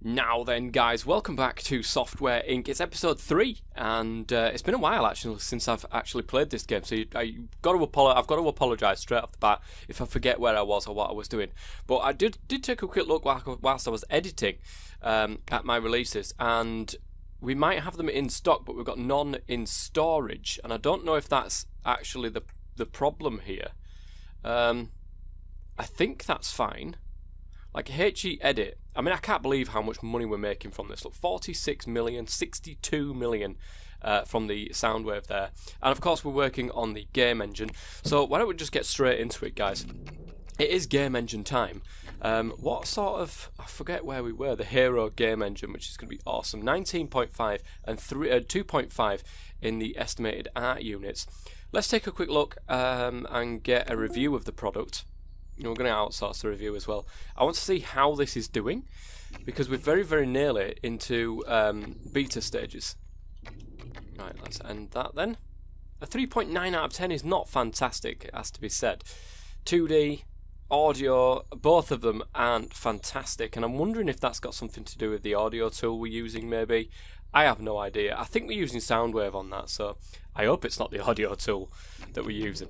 Now then, guys, welcome back to Software Inc. It's episode 3, and it's been a while actually since I've actually played this game. So I've got to apologise straight off the bat if I forget where I was or what I was doing. But I did take a quick look whilst I was editing at my releases, and we might have them in stock, but we've got none in storage, and I don't know if that's actually the problem here. I think that's fine. Like HE Edit, I mean, I can't believe how much money we're making from this. Look, 46 million, 62 million from the Soundwave there. And of course, we're working on the game engine. So why don't we just get straight into it, guys? It is game engine time. What sort of, I forget where we were, the Hero game engine, which is going to be awesome. 19.5 and 2.5 in the estimated art units. Let's take a quick look and get a review of the product. We're going to outsource the review as well. I want to see how this is doing, because we're very, very nearly into beta stages. Right, let's end that then. A 3.9 out of 10 is not fantastic, it has to be said. 2D, audio, both of them aren't fantastic, and I'm wondering if that's got something to do with the audio tool we're using, maybe. I have no idea. I think we're using Soundwave on that, so I hope it's not the audio tool that we're using.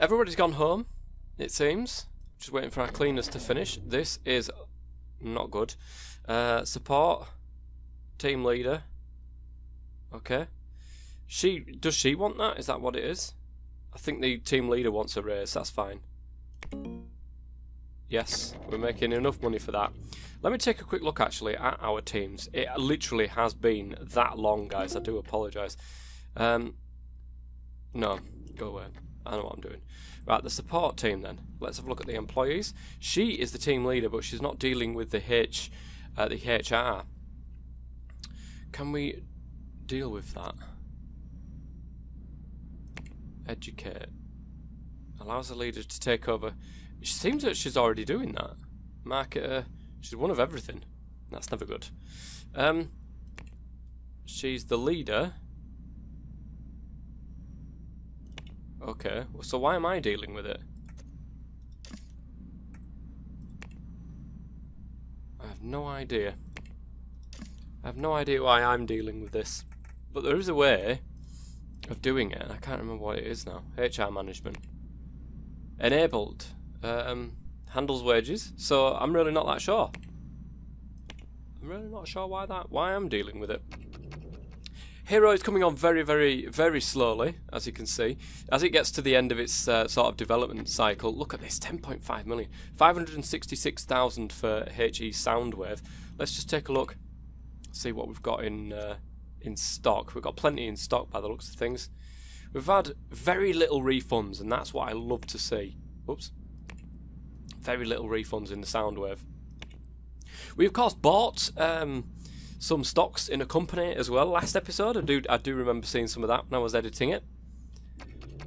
Everybody's gone home, it seems. Just waiting for our cleaners to finish. This is not good. Support, team leader. Okay. Does she want that? Is that what it is? I think the team leader wants a raise. That's fine. Yes, we're making enough money for that. Let me take a quick look actually at our teams. It literally has been that long, guys. I do apologise. No, go away. I know what I'm doing. Right, the support team then. Let's have a look at the employees. She is the team leader, but she's not dealing with the HR. Can we deal with that? Educate. Allows the leader to take over. It seems that she's already doing that. Marketer. She's one of everything. That's never good. She's the leader. Okay, so why am I dealing with it? I have no idea. I have no idea why I'm dealing with this. But there is a way of doing it, and I can't remember what it is now. HR management. Enabled. Handles wages. So I'm really not that sure. I'm really not sure why I'm dealing with it. Hero is coming on very, very, very slowly, as you can see. As it gets to the end of its sort of development cycle, look at this, 10.5 million. 566,000 for HE Soundwave. Let's just take a look, see what we've got in stock. We've got plenty in stock by the looks of things. We've had very little refunds, and that's what I love to see. Oops. Very little refunds in the Soundwave. We, of course, bought some stocks in a company as well last episode. I do remember seeing some of that when I was editing it.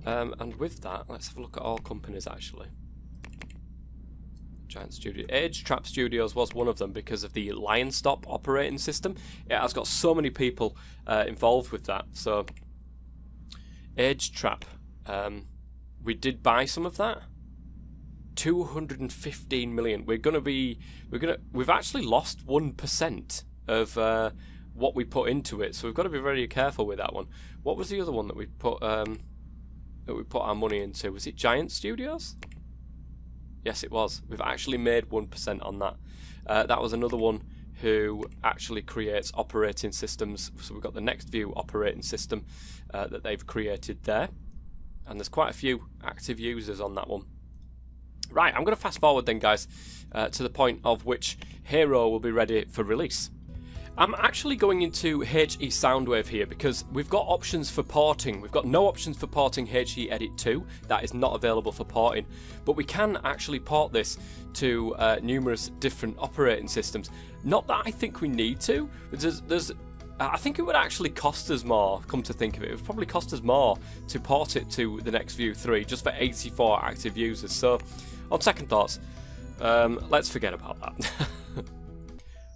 And with that, let's have a look at all companies actually. Giant Studio. Age Trap Studios was one of them because of the Lion Stop operating system. It has got so many people involved with that. So Age Trap, we did buy some of that. 215 million. We've actually lost 1% of what we put into it, so we've got to be very careful with that one. What was the other one that we put our money into? Was it Giant Studios? Yes, it was. We've actually made 1% on that. That was another one who actually creates operating systems. So we've got the NextView operating system that they've created there, and there's quite a few active users on that one. Right, I'm going to fast forward then, guys, to the point of which Hero will be ready for release. I'm actually going into HE Soundwave here because we've got options for porting. We've got no options for porting HE Edit 2. That is not available for porting. But we can actually port this to numerous different operating systems. Not that I think we need to. I think it would actually cost us more, come to think of it. It would probably cost us more to port it to the NextView 3 just for 84 active users. So, on second thoughts, let's forget about that.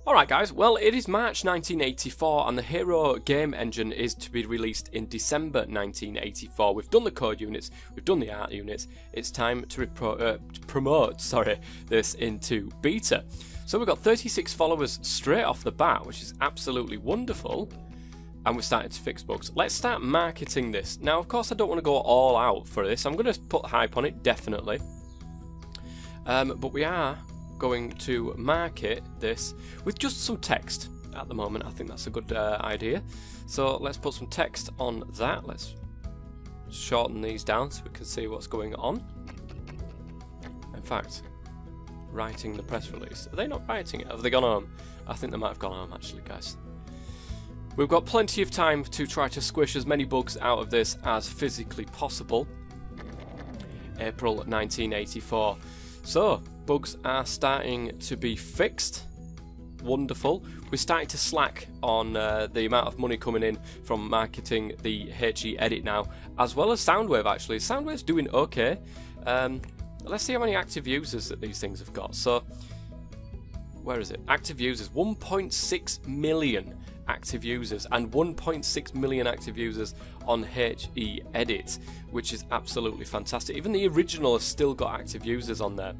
Alright guys, well it is March 1984 and the Hero game engine is to be released in December 1984. We've done the code units, we've done the art units, it's time to promote this into beta. So we've got 36 followers straight off the bat, which is absolutely wonderful. And we're starting to fix bugs. Let's start marketing this. Now, of course, I don't want to go all out for this. I'm going to put hype on it, definitely. But we are going to market this with just some text at the moment. I think that's a good idea. So let's put some text on that. Let's shorten these down so we can see what's going on. In fact, writing the press release. Are they not writing it? Have they gone home? I think they might have gone home, actually, guys. We've got plenty of time to try to squish as many bugs out of this as physically possible. April 1984. So, bugs are starting to be fixed. Wonderful. We're starting to slack on the amount of money coming in from marketing the HE edit now, as well as Soundwave, actually. Soundwave's doing okay. Let's see how many active users that these things have got. So, where is it? Active users, 1.6 million active users and 1.6 million active users on HE Edit, which is absolutely fantastic. Even the original has still got active users on there.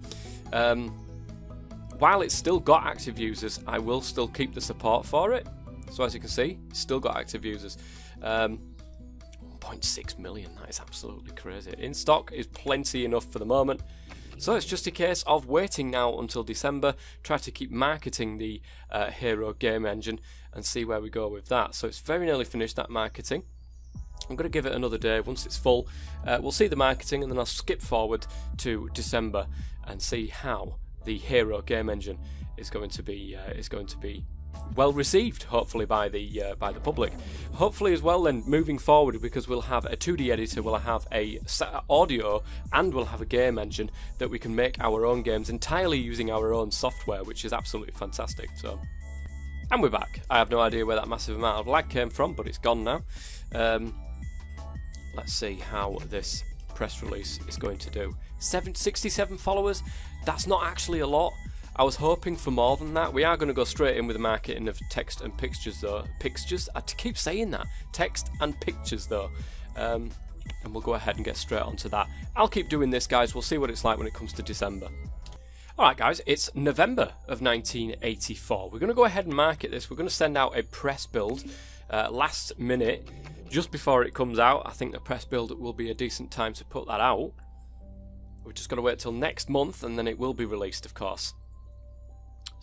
While it's still got active users, I will still keep the support for it. So as you can see, it's still got active users. 1.6 million, that is absolutely crazy. In stock is plenty enough for the moment. So it's just a case of waiting now until December, try to keep marketing the Hero game engine and see where we go with that. So it's very nearly finished, that marketing. I'm going to give it another day. Once it's full, we'll see the marketing, and then I'll skip forward to December and see how the Hero game engine is going to be well received, hopefully by the public. Hopefully as well then, moving forward, because we'll have a 2D editor, we'll have a audio, and we'll have a game engine that we can make our own games entirely using our own software, which is absolutely fantastic. So, and we're back. I have no idea where that massive amount of lag came from, but it's gone now. Let's see how this press release is going to do. 67 followers, that's not actually a lot. I was hoping for more than that. We are going to go straight in with the marketing of text and pictures though. Pictures? I keep saying that. Text and pictures though. And we'll go ahead and get straight onto that. I'll keep doing this, guys. We'll see what it's like when it comes to December. Alright guys, it's November of 1984. We're going to go ahead and market this. We're going to send out a press build last minute, just before it comes out. I think the press build will be a decent time to put that out. We've just got to wait till next month and then it will be released, of course.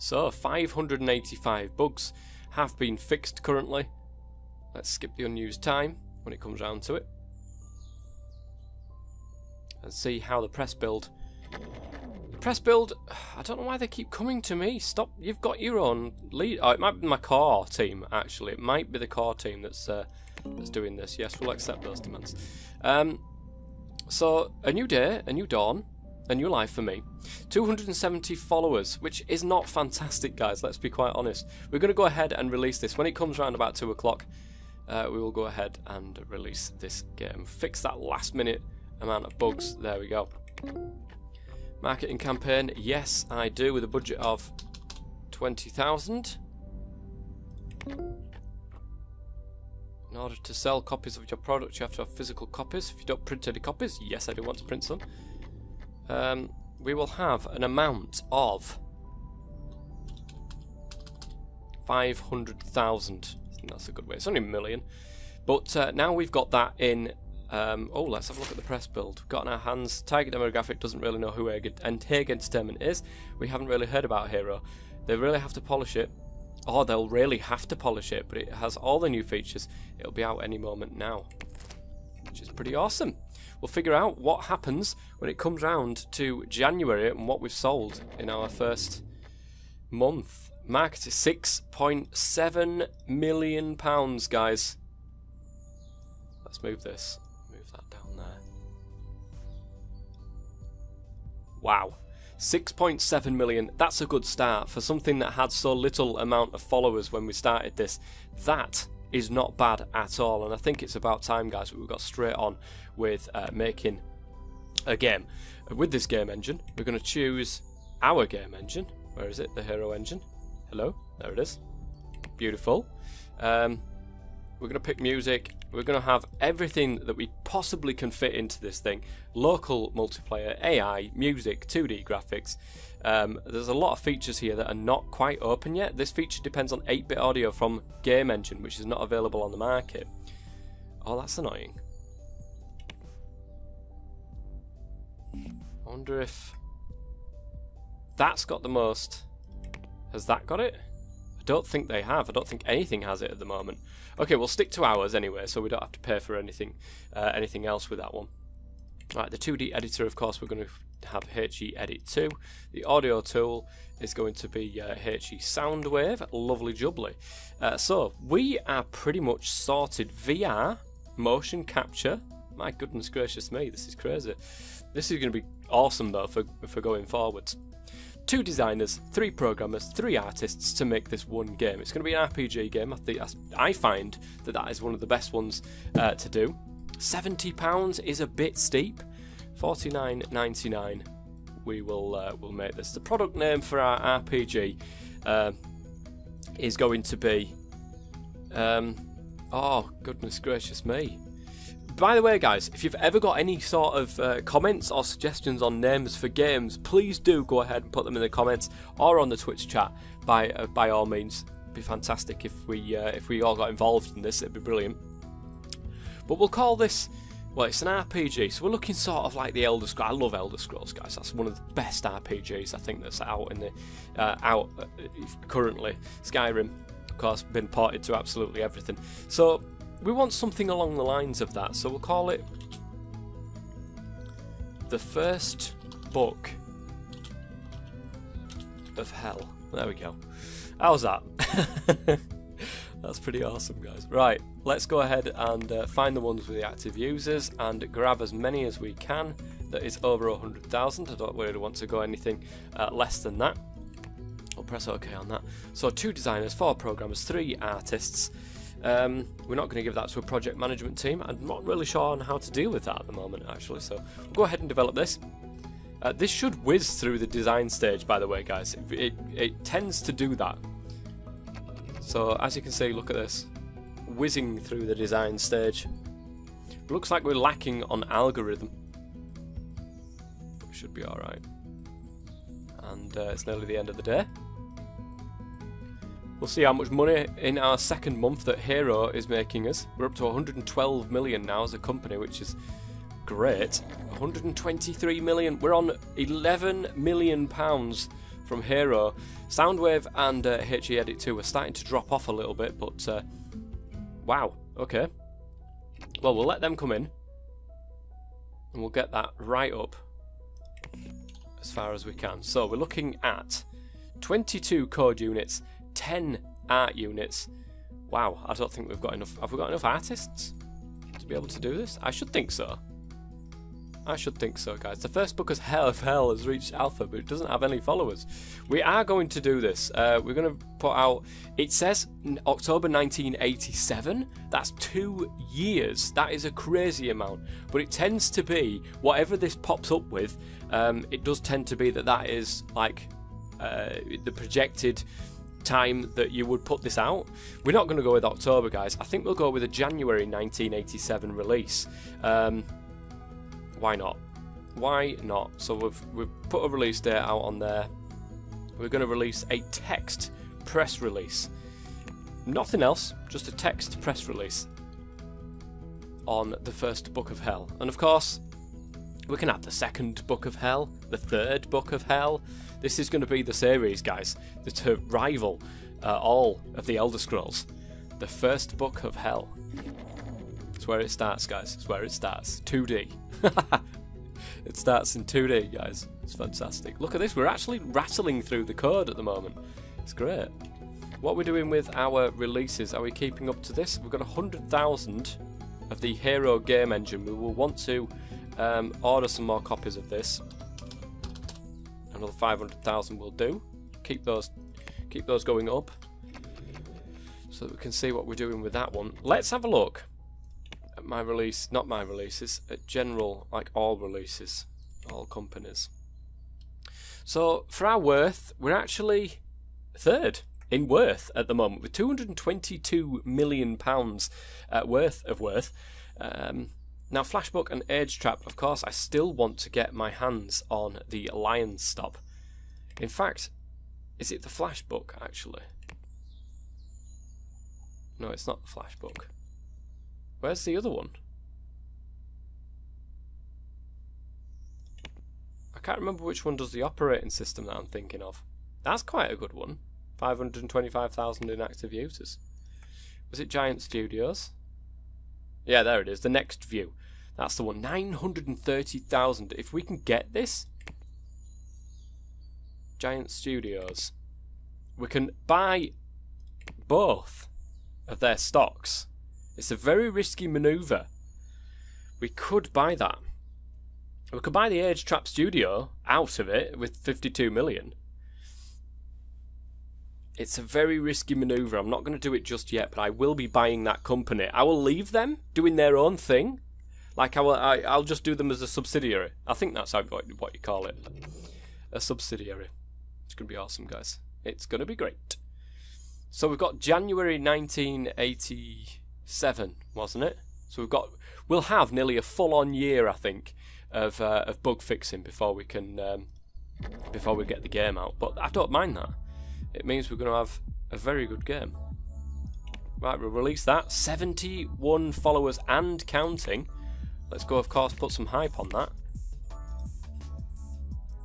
So, 585 bugs have been fixed currently. Let's skip the unused time when it comes round to it. And see how the press build... Press build, I don't know why they keep coming to me. Stop, you've got your own lead. Oh, it might be my core team, actually. It might be the core team that's doing this. Yes, we'll accept those demands. So, a new day, a new dawn, a new life for me. 270 followers, which is not fantastic, guys, let's be quite honest. We're going to go ahead and release this. When it comes around about 2 o'clock, we will go ahead and release this game. Fix that last minute amount of bugs. There we go. Marketing campaign, yes, I do, with a budget of 20,000. In order to sell copies of your product, you have to have physical copies. If you don't print any copies, yes, I do want to print some. We will have an amount of 500,000. I think that's a good way. It's only a million. But now we've got that in... oh, let's have a look at the press build. We've got in our hands, target demographic doesn't really know who Hague Entertainment is. We haven't really heard about Hero. They really have to polish it. Oh, they'll really have to polish it, but it has all the new features. It'll be out any moment now, which is pretty awesome. We'll figure out what happens when it comes round to January and what we've sold in our first month. Market is £6.7 million, guys. Let's move this. Move that down there. Wow. 6.7 million. That's a good start for something that had so little amount of followers when we started this. That is not bad at all, and I think it's about time, guys, that we got straight on with making a game. With this game engine, we're going to choose our game engine. Where is it? The Hero engine. Hello? There it is. Beautiful. We're going to pick music. We're going to have everything that we possibly can fit into this thing. Local multiplayer, AI, music, 2D graphics. There's a lot of features here that are not quite open yet. This feature depends on 8-bit audio from Game Engine, which is not available on the market. Oh, that's annoying. I wonder if that's got the most. Has that got it? I don't think they have. I don't think anything has it at the moment. Okay, we'll stick to ours anyway, so we don't have to pay for anything else with that one. Right, the 2D editor, of course, we're going to have HE Edit 2. The audio tool is going to be HE Soundwave. Lovely jubbly. So, we are pretty much sorted. VR, motion capture. My goodness gracious me, this is crazy. This is going to be awesome, though, for going forwards. 2 designers, 3 programmers, 3 artists to make this one game. It's going to be an RPG game. I find that is one of the best ones to do. £70 is a bit steep. $49.99. We'll make this. The product name for our RPG is going to be. Oh goodness gracious me! By the way, guys, if you've ever got any sort of comments or suggestions on names for games, please do go ahead and put them in the comments or on the Twitch chat. By all means, it'd be fantastic if we all got involved in this. It'd be brilliant. But we'll call this. Well, it's an RPG, so we're looking sort of like the Elder Scrolls. I love Elder Scrolls, guys. That's one of the best RPGs I think that's out in the currently. Skyrim, of course, been ported to absolutely everything. So. We want something along the lines of that, so we'll call it The First Book of Hell. There we go. How's that? That's pretty awesome, guys. Right, let's go ahead and find the ones with the active users and grab as many as we can. That is over 100,000. I don't really want to go anything less than that. I'll press OK on that. So 2 designers, 4 programmers, 3 artists. We're not going to give that to a project management team. I'm not really sure on how to deal with that at the moment, actually, so we'll go ahead and develop this. This should whiz through the design stage, by the way, guys. It tends to do that. So as you can see, look at this, whizzing through the design stage. Looks like we're lacking on algorithm. Should be alright. And it's nearly the end of the day. We'll see how much money in our second month that Hero is making us. We're up to 112 million now as a company, which is great. 123 million. We're on 11 million pounds from Hero. Soundwave and HE Edit 2 are starting to drop off a little bit, but wow, okay. Well, we'll let them come in, and we'll get that right up as far as we can. So we're looking at 22 code units, 10 art units. Wow, I don't think we've got enough. Have we got enough artists to be able to do this? I should think so. I should think so, guys. The first book of Hell has reached alpha, but it doesn't have any followers. We are going to do this. We're going to put out. It says October 1987. That's 2 years. That is a crazy amount. But it tends to be whatever this pops up with. It does tend to be that is like the projected time that you would put this out. We're not going to go with October, guys. I think we'll go with a January 1987 release. Why not? Why not? So we've put a release date out on there. We're going to release a text press release. Nothing else, just a text press release on the first book of Hell. And of course, we can have the second book of Hell, the third book of Hell. This is going to be the series, guys, to rival all of the Elder Scrolls. The first book of Hell. It's where it starts, guys. It's where it starts. 2D. It starts in 2D, guys. It's fantastic. Look at this. We're actually rattling through the code at the moment. It's great. What we're doing with our releases, are we keeping up to this? We've got 100,000 of the Hero game engine. We will want to order some more copies of this. Another 500,000 will do. Keep those going up, so that we can see what we're doing with that one. Let's have a look at my release, not my releases, at general, like all releases, all companies. So for our worth, we're actually third. in worth at the moment, with £222 million worth of worth. Now, Flashbook and Age Trap, of course, I still want to get my hands on the Lion's Stop. In fact, is it the Flashbook, actually? No, it's not the Flashbook. Where's the other one? I can't remember which one does the operating system that I'm thinking of. That's quite a good one. 525,000 inactive users. Was it Giant Studios? Yeah, there it is. The Next View. That's the one. 930,000. If we can get this, Giant Studios, we can buy both of their stocks. It's a very risky maneuver. We could buy that. We could buy the Age Trap Studio out of it with 52 million. It's a very risky maneuver. I'm not going to do it just yet, but I will be buying that company. I will leave them doing their own thing. Like I'll just do them as a subsidiary. I think that's what you call it. A subsidiary. It's going to be awesome, guys. It's going to be great. So we've got January 1987, wasn't it? So we'll have nearly a full-on year, I think, of bug fixing before we can before we get the game out. But I don't mind that. It means we're going to have a very good game. Right, we'll release that. 71 followers and counting. Let's go, of course, put some hype on that.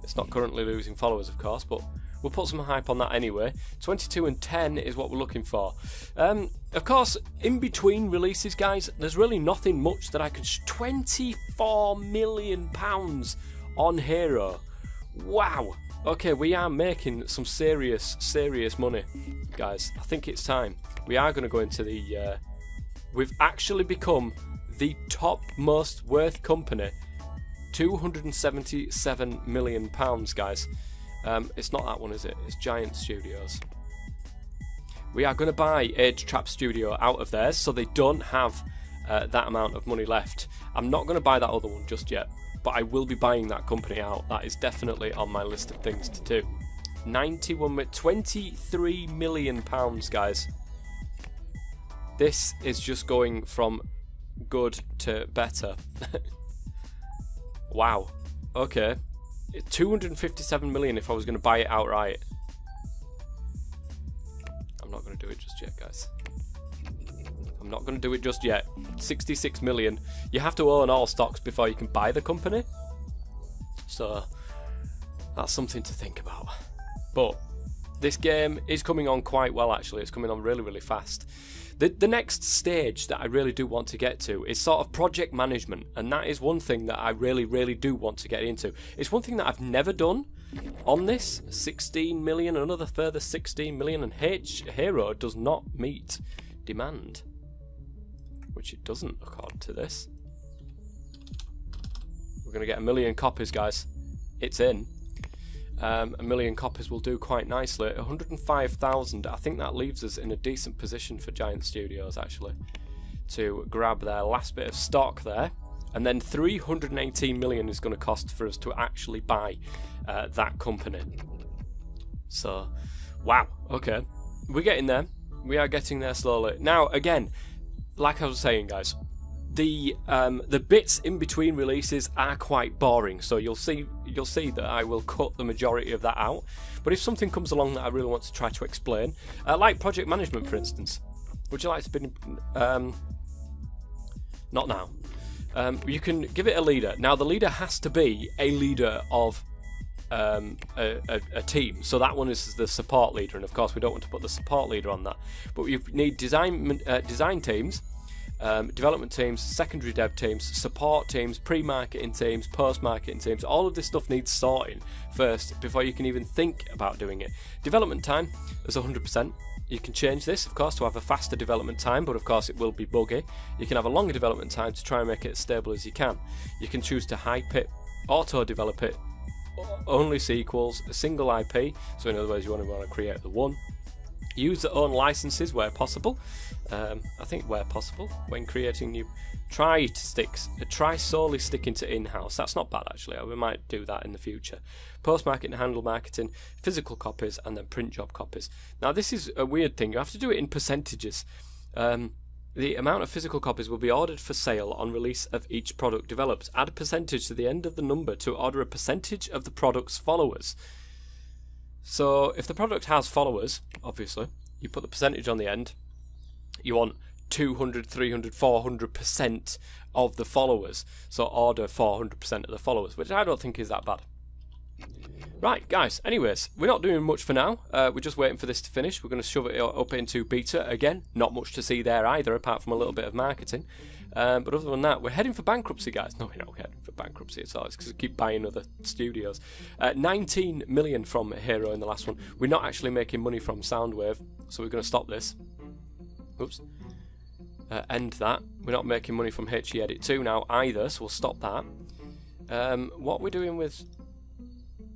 It's not currently losing followers, of course, but we'll put some hype on that anyway. 22 and 10 is what we're looking for. Of course, in between releases, guys, there's really nothing much that I could... £24 million on Hero. Wow. Okay, we are making some serious money, guys. I think it's time. We are going to go into the... we've actually become the top most worth company. £277 million, guys. It's not that one, is it? It's Giant Studios. We are going to buy Age Trap Studio out of theirs, so they don't have that amount of money left. I'm not going to buy that other one just yet, but I will be buying that company out. That is definitely on my list of things to do. 23 million pounds, guys. This is just going from good to better. Wow. Okay. 257 million if I was going to buy it outright. I'm not going to do it just yet, guys. I'm not going to do it just yet. 66 million. You have to own all stocks before you can buy the company. So that's something to think about. But this game is coming on quite well, actually. It's coming on really, really fast. The next stage that I really do want to get to is sort of project management, and that is one thing that I really, really do want to get into. It's one thing that I've never done on this. 16 million, another further 16 million, and Hero does not meet demand, which it doesn't according to this. We're going to get 1 million copies, guys. It's in. 1 million copies will do quite nicely. 105,000, I think that leaves us in a decent position for Giant Studios, actually, to grab their last bit of stock there. And then 318 million is going to cost for us to actually buy that company. So, wow, okay. We're getting there. We are getting there slowly. Now, again, like I was saying, guys, the bits in between releases are quite boring, so you'll see that I will cut the majority of that out. But if something comes along that I really want to try to explain, like project management, for instance, would you like to be not now? You can give it a leader. Now the leader has to be a leader of a team, so that one is the support leader, and of course we don't want to put the support leader on that. But you need design teams, development teams, secondary dev teams, support teams, pre-marketing teams, post-marketing teams. All of this stuff needs sorting first before you can even think about doing it. Development time is 100%. You can change this, of course, to have a faster development time, but of course it will be buggy. You can have a longer development time to try and make it as stable as you can. You can choose to hype it, auto-develop it, only sequels, a single IP, so in other words you only want to create the one. User-owned licenses where possible. I think where possible when creating new. Try solely sticking to in-house. That's not bad actually. We might do that in the future. Post-marketing, handle marketing, physical copies, and then print job copies. Now this is a weird thing. You have to do it in percentages. The amount of physical copies will be ordered for sale on release of each product developed. Add a percentage to the end of the number to order a percentage of the product's followers. So if the product has followers, obviously, you put the percentage on the end. You want 200, 300, 400% of the followers. So order 400% of the followers, which I don't think is that bad. Right, guys, anyways, we're not doing much for now. We're just waiting for this to finish. We're going to shove it up into beta again. Not much to see there either, apart from a little bit of marketing. But other than that, we're heading for bankruptcy, guys. No, we're not heading for bankruptcy at all. It's because we keep buying other studios. 19 million from Hero in the last one. We're not actually making money from Soundwave, so we're going to stop this. Oops. End that. We're not making money from Ep3 now either, so we'll stop that. What we're doing with...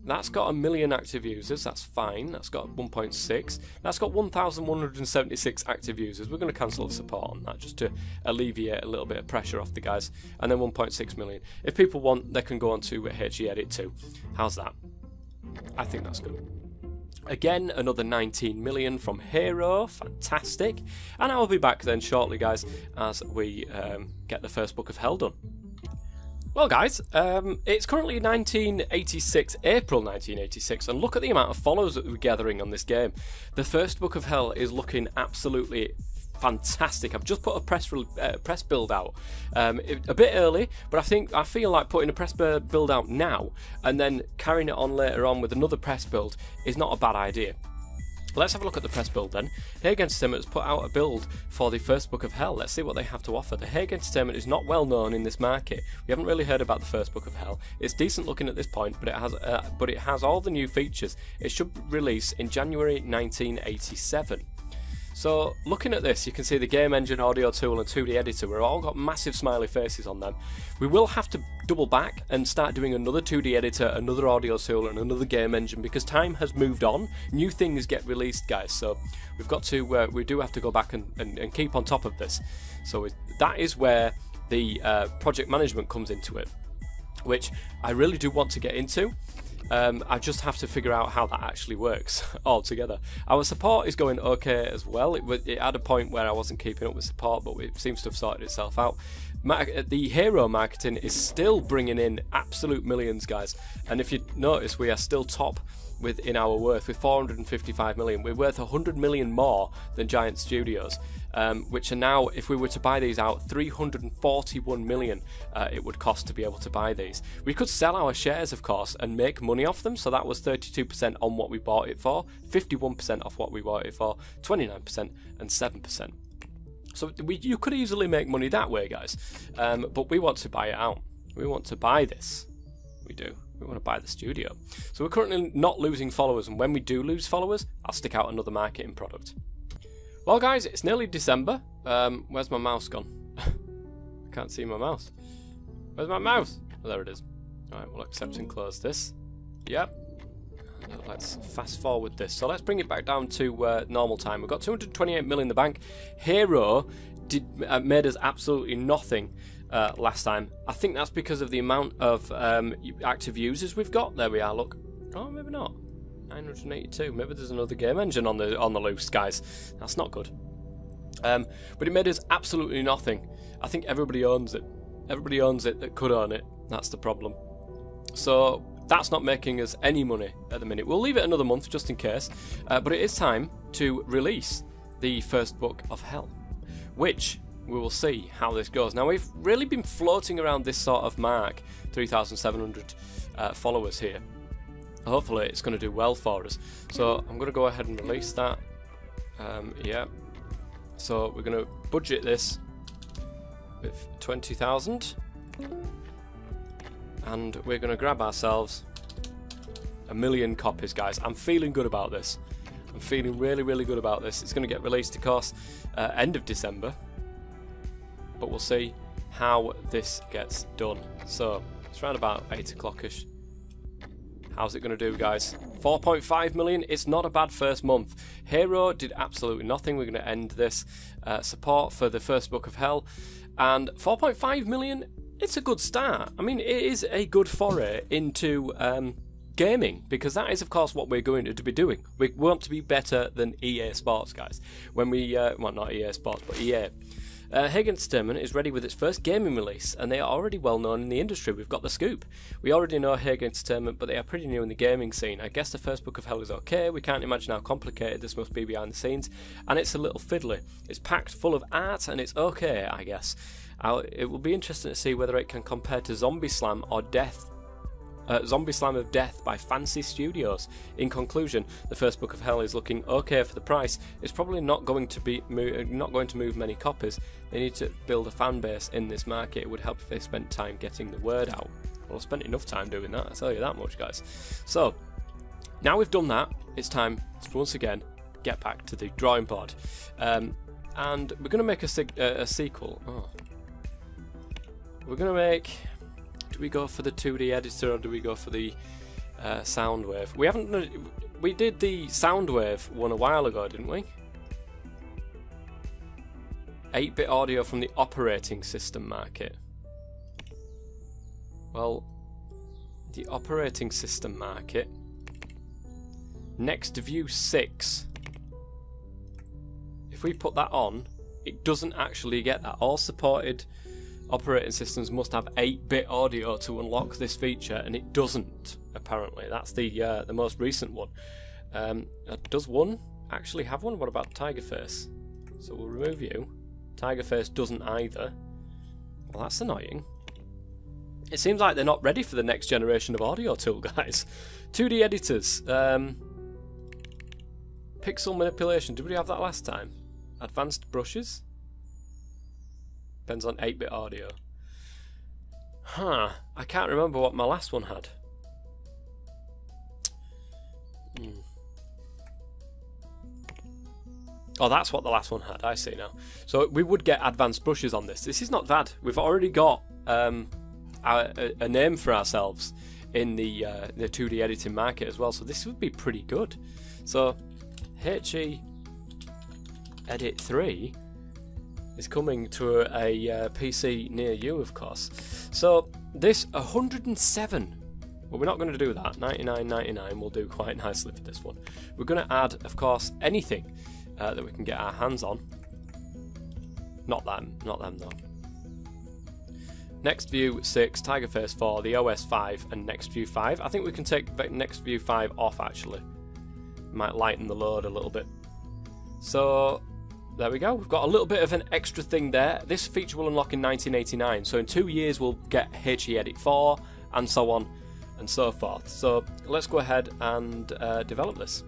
That's got 1 million active users, that's fine. That's got 1.6. That's got 1,176 active users. We're going to cancel the support on that just to alleviate a little bit of pressure off the guys. And then 1.6 million. If people want, they can go on to Ep3. How's that? I think that's good. Again, another 19 million from Hero. Fantastic. And I will be back then shortly, guys, as we get the first book of Hell done. Well guys, it's currently April 1986, and look at the amount of followers that we're gathering on this game. The first book of Hell is looking absolutely fantastic. I've just put a press build out a bit early, but I feel like putting a press build out now and then carrying it on later on with another press build is not a bad idea. Let's have a look at the press build then. Hague Entertainment has put out a build for the first book of Hell. Let's see what they have to offer. The Hague Entertainment is not well known in this market. We haven't really heard about the first book of Hell. It's decent looking at this point, but it has all the new features. It should release in January 1987. So looking at this, you can see the game engine, audio tool and 2D editor. We've all got massive smiley faces on them. We will have to double back and start doing another 2D editor, another audio tool and another game engine because time has moved on. New things get released, guys. So we've got to, we do have to go back and keep on top of this. So that is where the project management comes into it, which I really do want to get into. I just have to figure out how that actually works altogether. Our support is going okay as well. It had a point where I wasn't keeping up with support, but it seems to have sorted itself out. The Hero marketing is still bringing in absolute millions, guys. And if you notice, we are still top in our worth with 455 million. We're worth 100 million more than Giant Studios, which are now, if we were to buy these out, 341 million it would cost to be able to buy these. We could sell our shares, of course, and make money off them. So that was 32% on what we bought it for, 51% off what we bought it for, 29% and 7%. So you could easily make money that way, guys. But we want to buy it out. We want to buy this. We do. We want to buy the studio. So we're currently not losing followers, and when we do lose followers, I'll stick out another marketing product. Well guys, it's nearly December. Where's my mouse gone? I can't see my mouse. Where's my mouse? Oh, there it is. Alright, we'll accept and close this. Yep. Let's fast forward this. So let's bring it back down to normal time. We've got 228 mil in the bank. Hero made us absolutely nothing last time. I think that's because of the amount of active users we've got. There we are, look. Oh, maybe not. 982. Maybe there's another game engine on the loose, guys. That's not good. But it made us absolutely nothing. I think everybody owns it. Everybody owns it that could own it. That's the problem. So that's not making us any money at the minute. We'll leave it another month just in case. But it is time to release the first book of Hell, which we will see how this goes. Now, we've really been floating around this sort of mark, 3,700 followers here. Hopefully it's going to do well for us. So I'm going to go ahead and release that. Yeah. So we're going to budget this with 20,000. And we're going to grab ourselves 1 million copies, guys. I'm feeling good about this. I'm feeling really, really good about this. It's going to get released, of course, end of December. But we'll see how this gets done. So it's around about 8 o'clock-ish. How's it going to do, guys? 4.5 million. It's not a bad first month. Hero did absolutely nothing. We're going to end this support for the first book of Hell. And 4.5 million, it's a good start. I mean, it is a good foray into gaming, because that is, of course, what we're going to be doing. We want to be better than EA Sports, guys. When we, well, not EA Sports, but EA. Hague Entertainment is ready with its first gaming release, and they are already well known in the industry. We've got the scoop. We already know Hague Entertainment, but they are pretty new in the gaming scene. I guess the first book of Hell is okay. We can't imagine how complicated this must be behind the scenes, and it's a little fiddly. It's packed full of art, and it's okay, I guess. It will be interesting to see whether it can compare to Zombie Slam or Zombie Slam of Death by Fancy Studios. In conclusion, the first book of Hell is looking okay for the price. It's probably not going to move many copies. They need to build a fan base in this market. It would help if they spent time getting the word out. Well, I spent enough time doing that, I tell you that much, guys. So now we've done that, it's time to once again get back to the drawing board, and we're going to make a sequel. Oh. We're going to make... Do we go for the 2D editor, or do we go for the Soundwave? We did the Soundwave one a while ago, didn't we? 8-bit audio from the operating system market. Well, the operating system market. Next View 6. If we put that on, it doesn't actually get that. All supported operating systems must have 8-bit audio to unlock this feature, and it doesn't, apparently. That's the most recent one. Does one actually have one? What about Tigerface? So we'll remove you. Tigerface doesn't either. Well, that's annoying. It seems like they're not ready for the next generation of audio tool, guys. 2D editors. Pixel manipulation. Did we have that last time? Advanced brushes? Depends on 8-bit audio. Huh. I can't remember what my last one had. Oh, that's what the last one had. I see now. So we would get advanced brushes on this. This is not bad. We've already got a name for ourselves in the 2D editing market as well. So this would be pretty good. So HE Edit 3 is coming to a PC near you, of course. So this 107. Well, we're not going to do that. 99.99 will do quite nicely for this one. We're going to add, of course, anything that we can get our hands on. Not them though. Next View 6, Tigerface 4, the OS 5, and Next View 5. I think we can take Next View 5 off, actually. Might lighten the load a little bit. So there we go. We've got a little bit of an extra thing there. This feature will unlock in 1989. So in 2 years we'll get HE Edit 4 and so on and so forth. So let's go ahead and develop this,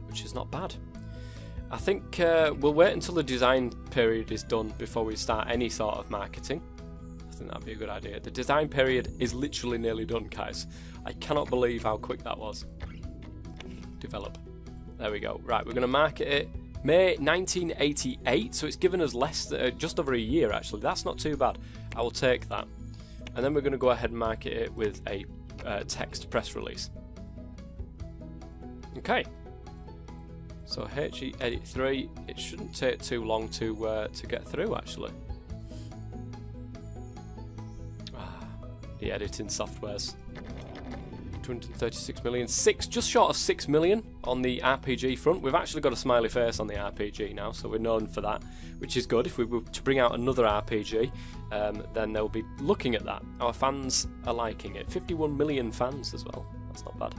which is not bad. I think we'll wait until the design period is done before we start any sort of marketing. I think that'd be a good idea. The design period is literally nearly done, guys. I cannot believe how quick that was. Develop. There we go. Right, we're going to market it May 1988, so it's given us just over a year, actually. That's not too bad. I will take that. And then we're going to go ahead and market it with a text press release. Okay. So HE Edit 3, it shouldn't take too long to get through, actually. The editing softwares. 236 million, just short of 6 million on the RPG front. We've actually got a smiley face on the RPG now, so we're known for that, which is good. If we were to bring out another RPG, then they'll be looking at that. Our fans are liking it. 51 million fans as well. That's not bad.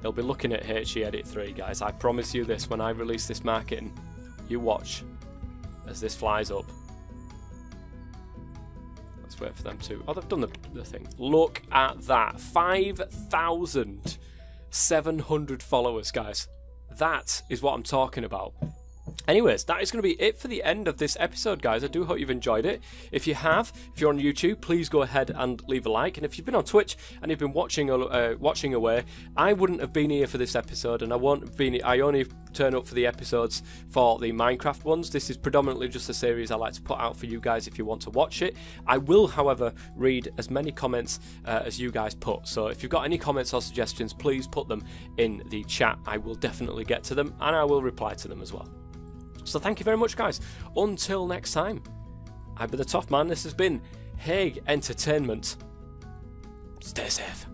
They'll be looking at HE Edit 3, guys. I promise you this, when I release this marketing, you watch as this flies up. Let's wait for them to... Oh, they've done the thing. Look at that. 5,700 followers, guys. That is what I'm talking about. Anyways, that is going to be it for the end of this episode, guys. I do hope you've enjoyed it. If you have, if you're on YouTube, please go ahead and leave a like. And if you've been on Twitch and you've been watching away, I wouldn't have been here for this episode, and I only turn up for the episodes for the Minecraft ones. This is predominantly just a series I like to put out for you guys if you want to watch it. I will, however, read as many comments as you guys put. So if you've got any comments or suggestions, please put them in the chat. I will definitely get to them, and I will reply to them as well. So thank you very much, guys. Until next time, I've been the Toff Man. This has been Hague Entertainment. Stay safe.